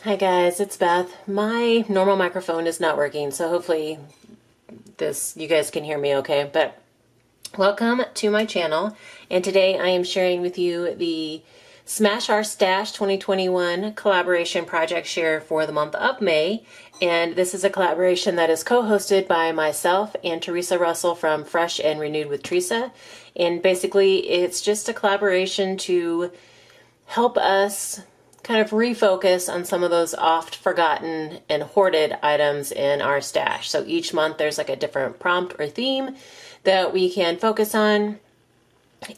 Hi guys, it's Beth. My normal microphone is not working, so hopefully you guys can hear me okay. But welcome to my channel, and today I am sharing with you the Smash Our Stash 2021 collaboration project share for the month of May. And this is a collaboration that is co-hosted by myself and Teresa Russell from Fresh and Renewed with Teresa. And basically it's just a collaboration to help us kind of refocus on some of those oft forgotten and hoarded items in our stash. So each month there's like a different prompt or theme that we can focus on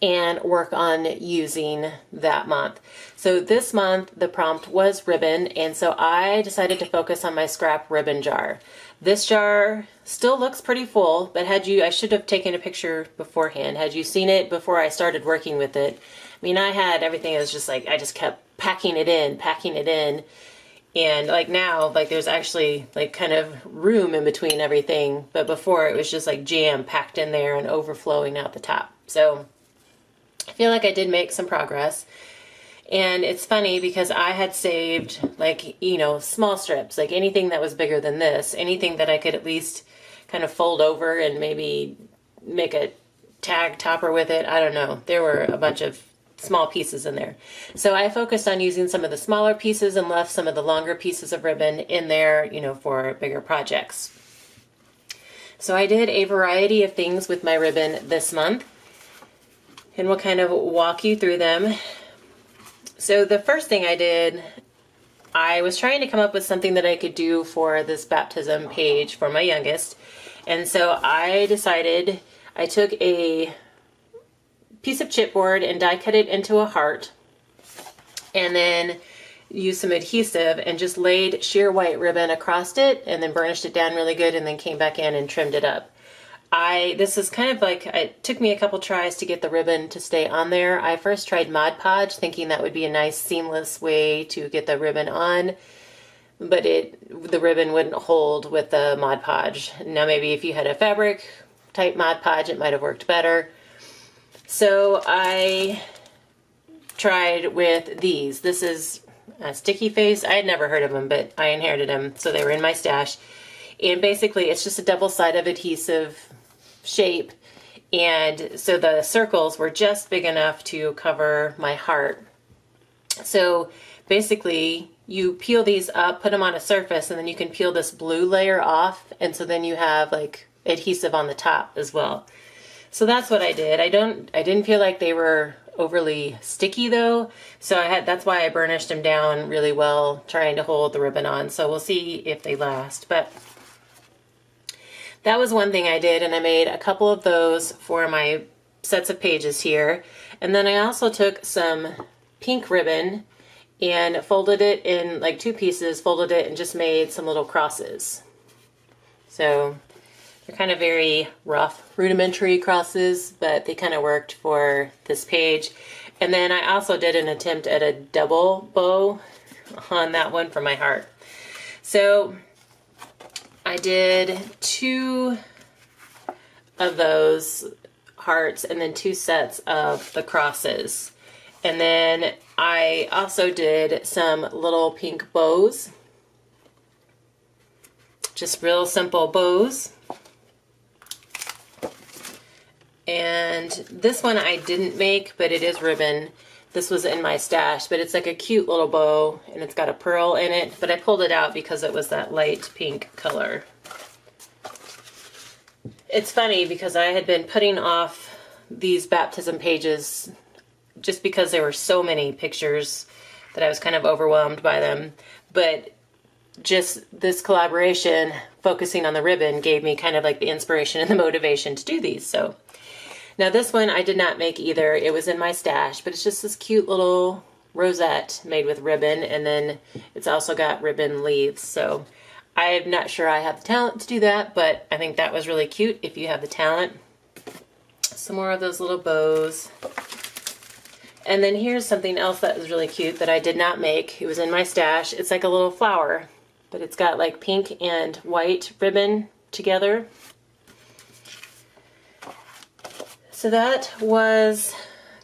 and work on using that month. So this month the prompt was ribbon, and so I decided to focus on my scrap ribbon jar. This jar still looks pretty full, but I should have taken a picture beforehand. Had you seen it before I started working with it, I mean, I had everything. It was just like I just kept packing it in, and like now, like there's actually like kind of room in between everything, but before it was just like jam packed in there and overflowing out the top. So I feel like I did make some progress. And it's funny because I had saved like, small strips, like anything that was bigger than this, anything that I could at least kind of fold over and maybe make a tag topper with it. I don't know. There were a bunch of small pieces in there. So I focused on using some of the smaller pieces and left some of the longer pieces of ribbon in there, for bigger projects. So I did a variety of things with my ribbon this month, and we'll kind of walk you through them. So the first thing I did, I was trying to come up with something that I could do for this baptism page for my youngest. And so I decided I took a piece of chipboard and die cut it into a heart, and then used some adhesive and just laid sheer white ribbon across it and then burnished it down really good, and then came back in and trimmed it up. This is kind of like, it took me a couple tries to get the ribbon to stay on there. I first tried Mod Podge, thinking that would be a nice seamless way to get the ribbon on, but the ribbon wouldn't hold with the Mod Podge. Now maybe if you had a fabric type Mod Podge, it might have worked better. So I tried with these. This is a sticky face. I had never heard of them, but I inherited them, so they were in my stash. And basically it's just a double-sided adhesive shape, and so the circles were just big enough to cover my heart. So basically you peel these up, put them on a surface, and then you can peel this blue layer off, and so then you have like adhesive on the top as well. So that's what I did. I didn't feel like they were overly sticky though, so that's why I burnished them down really well, trying to hold the ribbon on. So we'll see if they last. But that was one thing I did, and I made a couple of those for my sets of pages here. And then I also took some pink ribbon and folded it in like two pieces, folded it, and just made some little crosses. So they're kind of very rough, rudimentary crosses, but they kind of worked for this page. And then I also did an attempt at a double bow on that one for my heart. So I did 2 of those hearts and then 2 sets of the crosses. And then I also did some little pink bows, just real simple bows. And this one I didn't make, but it is ribbon. This was in my stash, but it's like a cute little bow, and it's got a pearl in it, but I pulled it out because it was that light pink color. It's funny because I had been putting off these baptism pages just because there were so many pictures that I was kind of overwhelmed by them, but just this collaboration focusing on the ribbon gave me kind of like the inspiration and the motivation to do these. So now this one I did not make either. It was in my stash, but it's just this cute little rosette made with ribbon, and then it's also got ribbon leaves. So I'm not sure I have the talent to do that, but I think that was really cute if you have the talent. Some more of those little bows. And then here's something else that was really cute that I did not make. It was in my stash. It's like a little flower, but it's got like pink and white ribbon together. So that was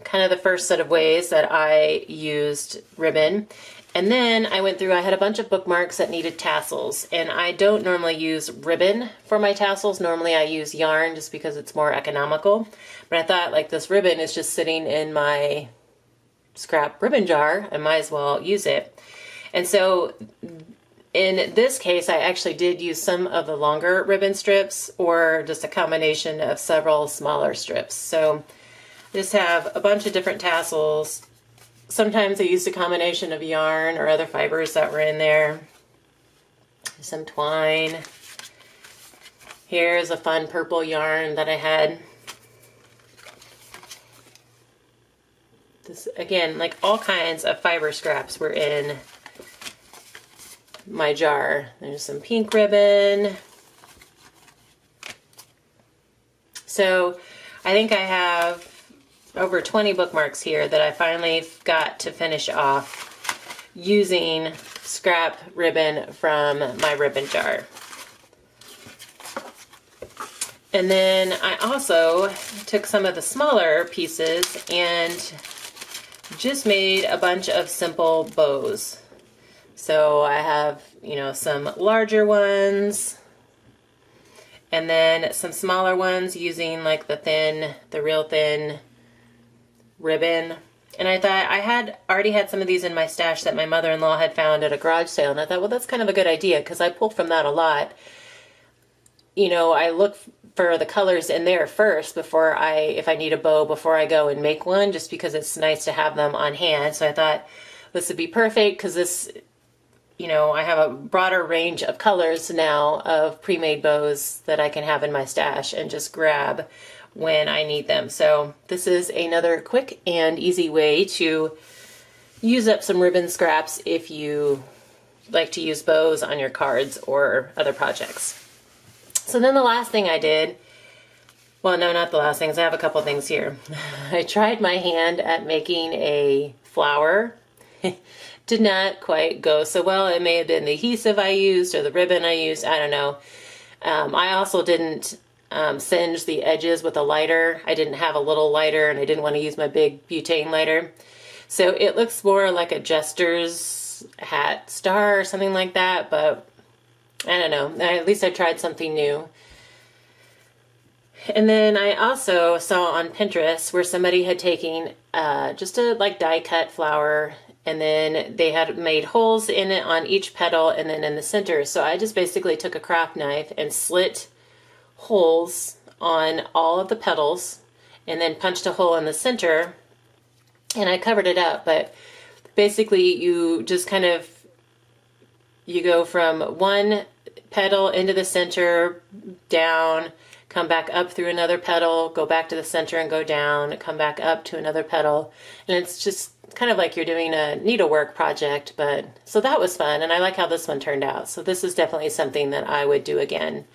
kind of the first set of ways that I used ribbon. And then I went through, I had a bunch of bookmarks that needed tassels, and I don't normally use ribbon for my tassels. Normally I use yarn just because it's more economical. But I thought, like, this ribbon is just sitting in my scrap ribbon jar, I might as well use it. And so in this case, I actually did use some of the longer ribbon strips or just a combination of several smaller strips. So I just have a bunch of different tassels. Sometimes I used a combination of yarn or other fibers that were in there. Some twine. Here's a fun purple yarn that I had. This, again, like all kinds of fiber scraps were in my jar. There's some pink ribbon. So I think I have over 20 bookmarks here that I finally got to finish off using scrap ribbon from my ribbon jar. And then I also took some of the smaller pieces and just made a bunch of simple bows. So I have, you know, some larger ones and then some smaller ones using like the real thin ribbon. And I thought I had already had some of these in my stash that my mother-in-law had found at a garage sale, and I thought, well, that's kind of a good idea because I pull from that a lot. You know, I look for the colors in there first before if I need a bow before I go and make one, just because it's nice to have them on hand. So I thought this would be perfect because this, you know, I have a broader range of colors now of pre-made bows that I can have in my stash and just grab when I need them. So this is another quick and easy way to use up some ribbon scraps if you like to use bows on your cards or other projects. So then the last thing I did, well, no, not the last things. I have a couple things here. I tried my hand at making a flower. Did not quite go so well. It may have been the adhesive I used or the ribbon I used. I don't know. I also didn't singe the edges with a lighter. I didn't have a little lighter and I didn't want to use my big butane lighter. So it looks more like a jester's hat star or something like that, but I don't know. At least I tried something new. And then I also saw on Pinterest where somebody had taken just a like die cut flower, and then they had made holes in it on each petal and then in the center. So I just basically took a craft knife and slit holes on all of the petals and then punched a hole in the center, and I covered it up. But basically you just kind of, you go from one petal into the center, down, come back up through another petal, go back to the center and go down, come back up to another petal. And it's just kind of like you're doing a needlework project. But so that was fun, and I like how this one turned out. So this is definitely something that I would do again.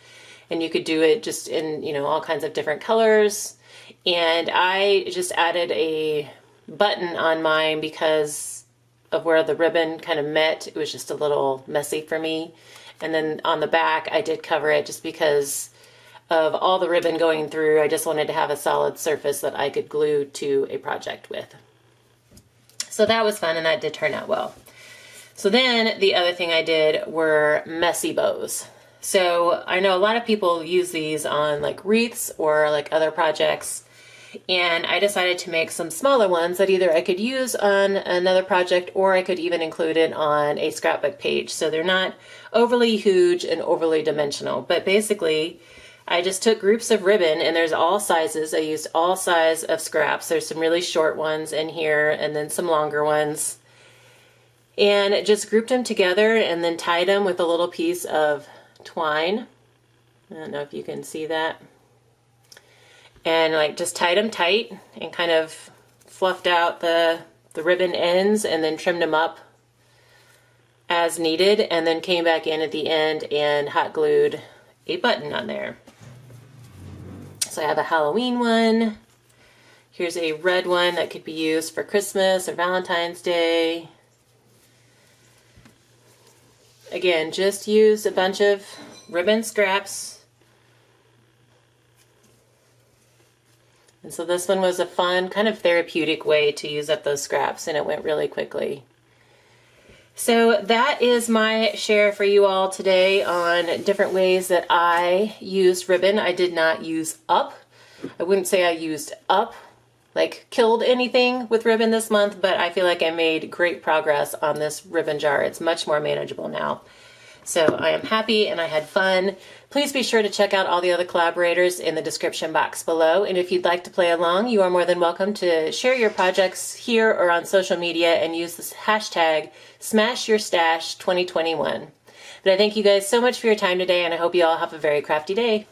And you could do it just in, you know, all kinds of different colors. And I just added a button on mine because of where the ribbon kind of met. It was just a little messy for me. And then on the back, I did cover it just because of all the ribbon going through. I just wanted to have a solid surface that I could glue to a project with. So that was fun, and that did turn out well. So then the other thing I did were messy bows. So I know a lot of people use these on like wreaths or like other projects, and I decided to make some smaller ones that either I could use on another project or I could even include it on a scrapbook page. So they're not overly huge and overly dimensional, but basically I just took groups of ribbon, and there's all sizes. I used all size of scraps. There's some really short ones in here and then some longer ones, and just grouped them together and then tied them with a little piece of twine. I don't know if you can see that. And like just tied them tight and kind of fluffed out the ribbon ends and then trimmed them up as needed, and then came back in at the end and hot glued a button on there. So I have a Halloween one. Here's a red one that could be used for Christmas or Valentine's Day. Again, just used a bunch of ribbon scraps. And so this one was a fun, kind of therapeutic way to use up those scraps, and it went really quickly. So that is my share for you all today on different ways that I used ribbon. I did not use up. I wouldn't say I used up, like killed anything with ribbon this month, but I feel like I made great progress on this ribbon jar. It's much more manageable now. So I am happy and I had fun. Please be sure to check out all the other collaborators in the description box below. And if you'd like to play along, you are more than welcome to share your projects here or on social media and use this hashtag #SmashYourStash2021. But I thank you guys so much for your time today, and I hope you all have a very crafty day.